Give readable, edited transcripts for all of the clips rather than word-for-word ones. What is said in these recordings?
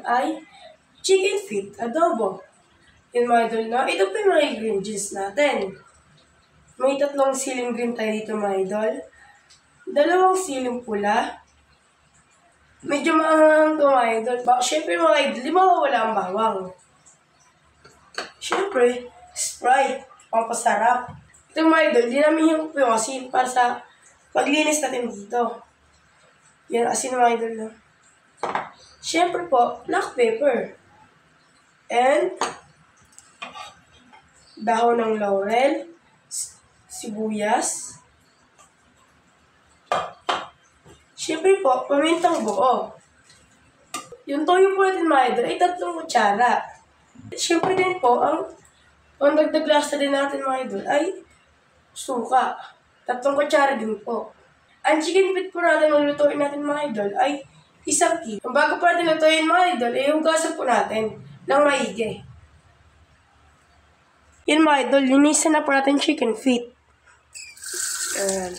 ay chicken feet adobo. Yun mga idol na, ito po yung mga ingredients natin. May 3 siling green tayo dito mga idol. 2 siling pula. Medyo maanghang ito mga idol. Siyempre mga idol, di mawawala ang bawang. Siyempre, Sprite, pampasarap. Ito mga idol, di namin yung po yung asin para sa paglinis natin dito. Yan, asin mga idol na. Siyempre po, black pepper. And dahon ng laurel, sibuyas. Siyempre po, pamintang buo. Yung toyo po natin mga idol ay 3 kutsara. Siyempre din po, ang dagdag lasa din natin mga idol ay suka. 3 kutsara din po. Ang chicken feet po natin lulutuin natin mga idol ay 1 kilo. Bago po natin lutuin mga idol, ay hugasan po natin ng maigi. Yan mga idol, linisan na po natin chicken feet. Ayan.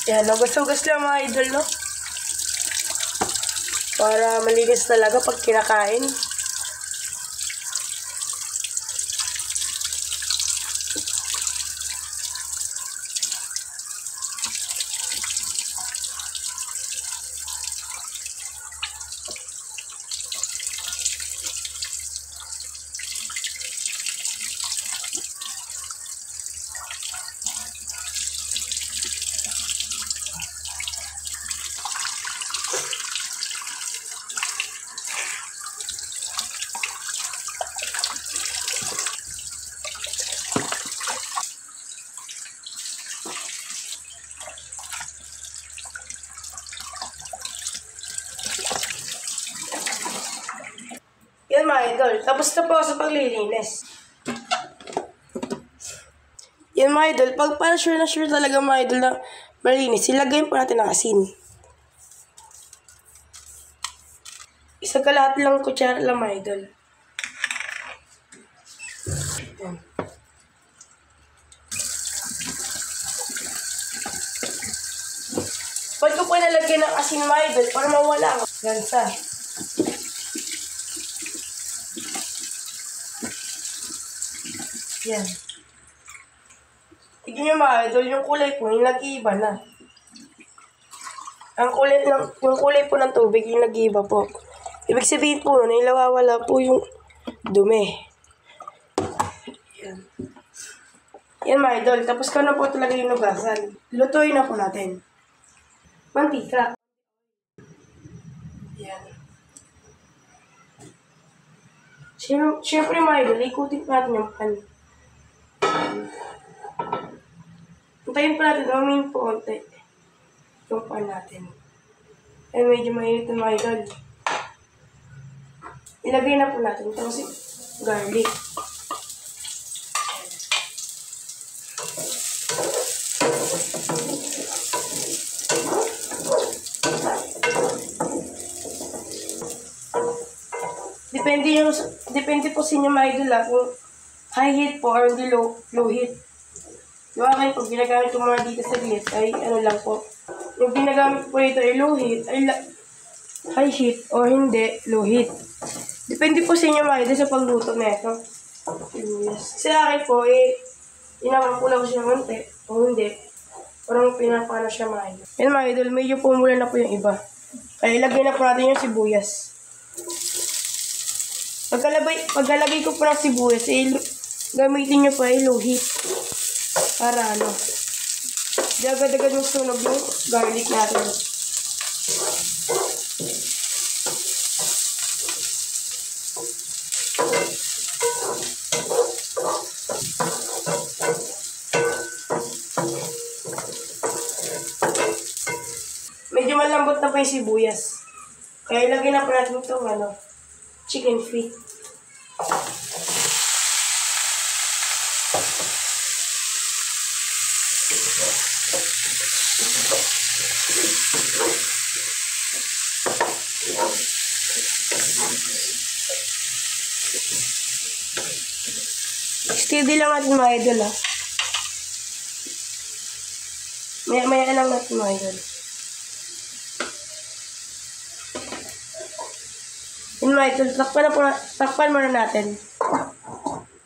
Yan, hugas-hugas lang mga idol, no? Para malinis talaga pag kinakain. Yan mga idol, tapos na po ako sa paglilinis. Yan mga idol, pag para sure na sure talaga mga idol na malinis, ilagay po natin ang asin. 1 kalahati lang kutsara lang mga idol. Yan. Pag ko po nalagyan ng asin mga idol para mawala ang lansa. Yan. Tignan nyo mga idol, yung kulay po, yung nag-iiba na. Yung kulay po ng tubig, yung nag-iiba po. Ibig sabihin po, na ilawawala po yung dumi. Yan. Yan mga idol, tapos ko na po talaga yung nugasan. Lutuin na po natin. Mantika. Yan. Siyempre mga idol, ikutin po natin yung pan. Puntayin pa natin, umamin po konti yung pan natin. Ay medyo mainit na mga idol. Ilagay na po natin ito kasi garlic. Depende po sa inyo mga idol kung high heat po or hindi low heat. Diba kayo pag ginagamit ko mga dito sa heat ay ano lang po. Yung ginagamit po ito ay low heat, ay high heat o hindi low heat. Depende po sa inyo mga idol sa pagluto na ito. Sa akin po inaman ko lang siya konti o hindi. Parang pinapano siya mga idol. Yan mga idol, medyo pumula na po yung iba. Kaya ilagay na po natin yung sibuyas. Pagkalagay ko po ng sibuyas, gamitin nyo po ay low heat. Para ano, agad-agad yung sunog yung garlic natin. Medyo malambot na po yung sibuyas. Kaya ilagay na po natin itong chicken feet. Steady lang natin mga idol Maya lang natin mga idol. Yun mga idol, takpan muna natin.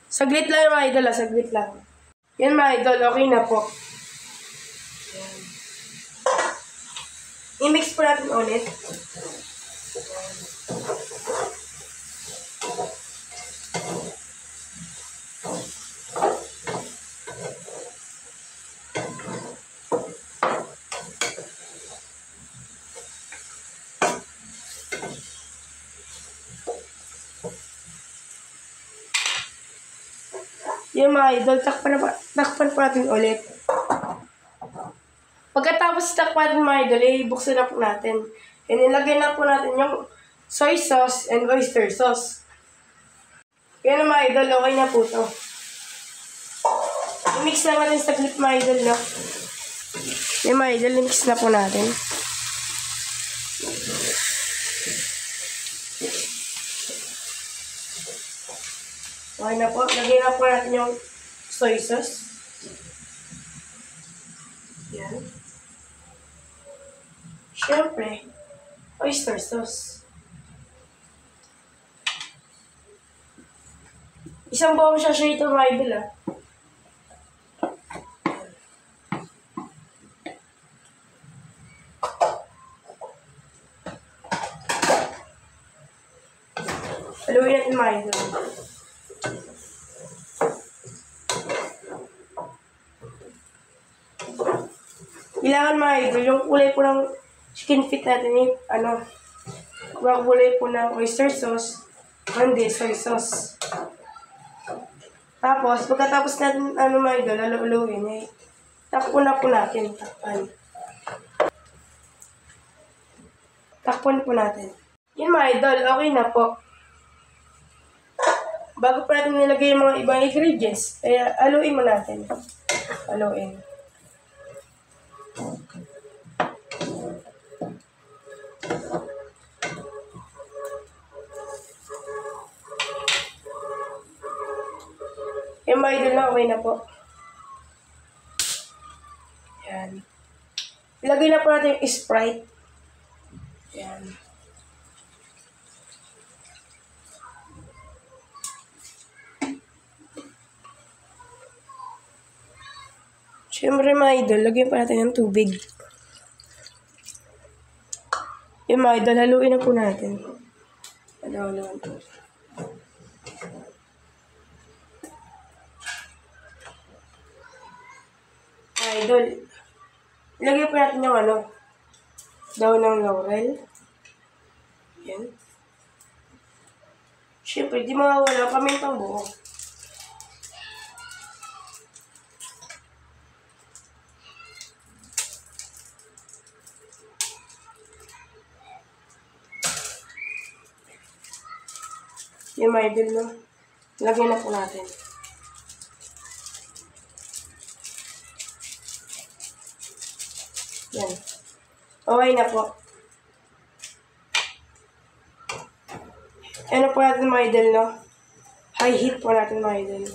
Saglit lang mga idol, saglit lang. Yan mga idol, okay na po. Yan. I-mix po natin ulit. Yan mga idol, takpan po natin ulit. Pagkatapos takpan mga idol, buksan na po natin. And ilagay na po natin yung soy sauce and oyster sauce. Yan mga idol, okay na po to. I-mix na natin sa clip mga idol, no? Yan mga idol, i-mix na po natin. Okay na po. Lagyan na po natin yung soy sauce. Yan. Siyempre, oyster sauce. Isang buong sachet ito, mga idol, ah. Haluin natin mga idol. Kailangan mga idol, yung kulay po ng chicken feet natin, kulay po ng oyster sauce, hindi, soy sauce. Tapos, pagkatapos natin, mga idol, haluin, takpan na po natin, takpan po natin. Yan mga idol, okay na po. Bago pa natin nilagay yung mga ibang ingredients, kaya haluin mo natin. Haluin. Yung mga idol na okay na po. Yan. Ilagay na po natin yung Sprite. Yan. Siyempre mga idol, lagyan pa natin ng tubig. Yung mga idol, haluin na po natin. Haluin po. Idol, ilagay po natin yung daw ng laurel. Yan. Siyempre, di mawawala pamintang buo. Yung mga idol, no? Lagyan na po natin. Yan. Okay na po. Ano po natin mga idol, no? High heat po natin mga idol.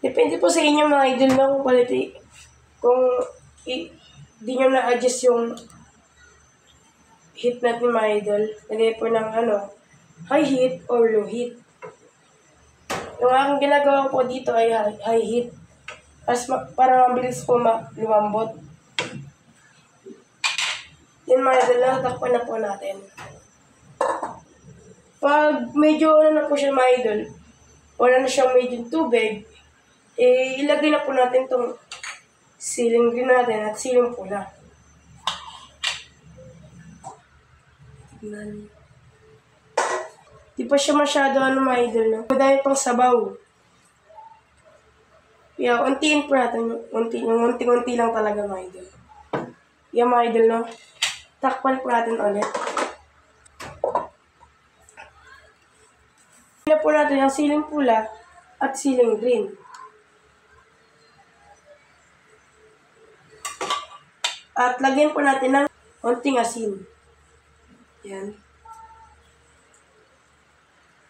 Depende po sa inyo mga idol, no? Kung di nyo na-adjust yung heat natin mga idol, lagay po ng high heat or low heat. Yung aking ginagawa po dito ay high heat. Para mabilis po lumambot. Yan mga idol, natakpan na po natin. Pag medyo na po siya mga idol, wala na siyang medyo tubig, ilagay na po natin itong siling green natin at siling pula. Di pa siya masyado mga idol, no? Madami pang sabaw. Kaya untiin po natin, unti-unti lang talaga mga idol. Yan mga idol, no? Takpan po natin ulit. Lagyan po natin ang siling pula at siling green. At lagyan po natin ng konting asin. Yan.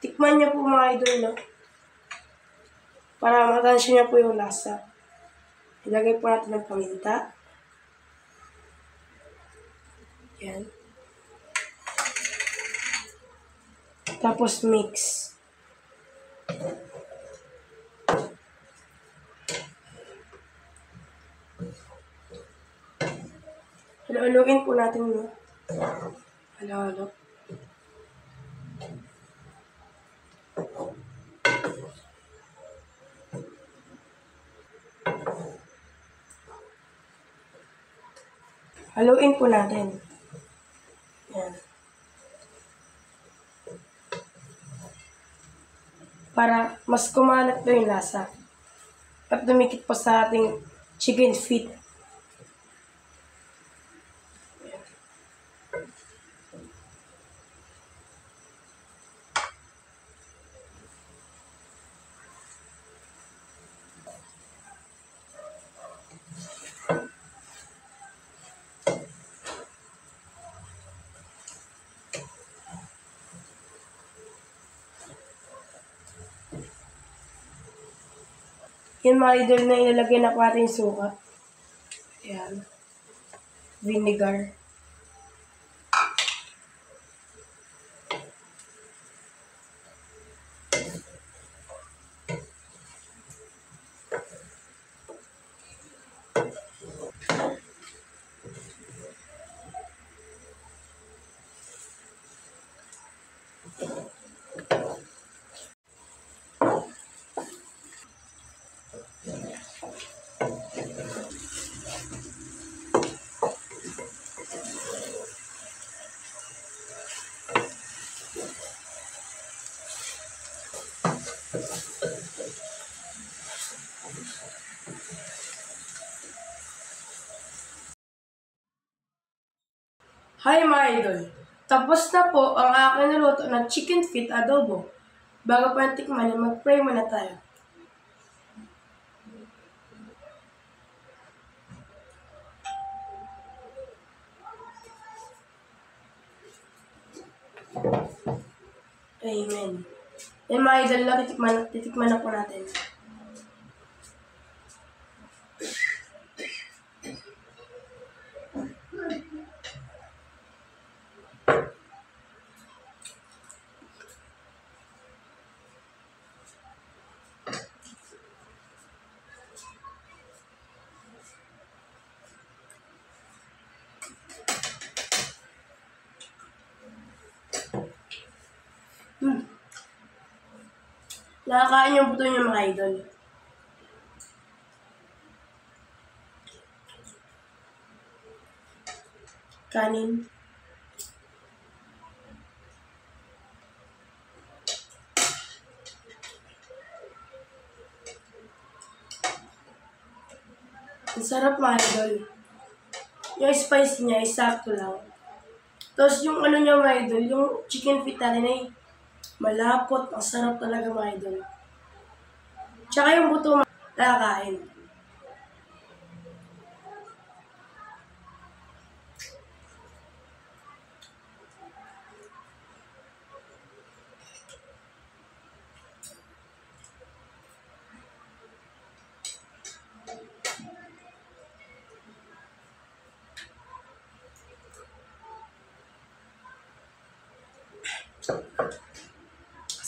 Tikman niyo po mga idol, no? Para matansya niya po yung lasa. Ilagay po natin ng paminta. Yan. Tapos mix. Halo-haloin po natin, no? Halo-halo. Haluin po natin. Yan. Para mas kumalat po yung lasa. At dumikit po sa ating chicken feet. Yan mga idol na ilalagay na po natin yung suka. Ayan. Vinegar. Hi mga idol! Tapos na po ang aking naluto na chicken feet adobo. Bago pa tikman, mag-pray muna tayo. Amen. Yan mga idol na titikman na po natin. Nakakain yung buto niya mga idol. Kanin. Ang sarap mga idol. Yung spice niya ay sakto lang. Tapos yung ano niya mga idol, yung chicken feet natin ay malapot. Ang sarap talaga mga idol. Tsaka yung buto nakakain.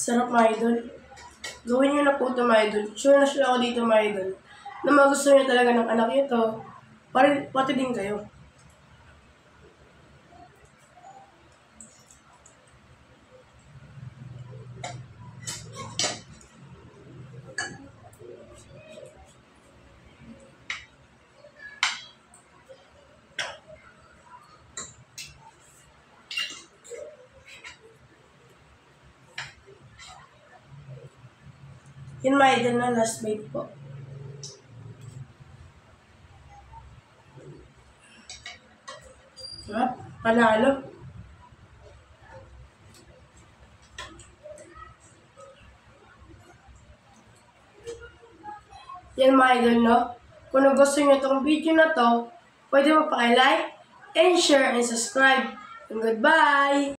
Sarap mga idol. Gawin nyo na po ito mga idol. Sure na sure ako dito mga idol. Na magustuhan nyo talaga ng anak nyo ito. Pati din kayo. Yun mga idol na last bite po. Sarap. Panalo. Yan mga idol, no? Kung gusto nyo itong video na to, pwede mo pa like and share and subscribe. And goodbye!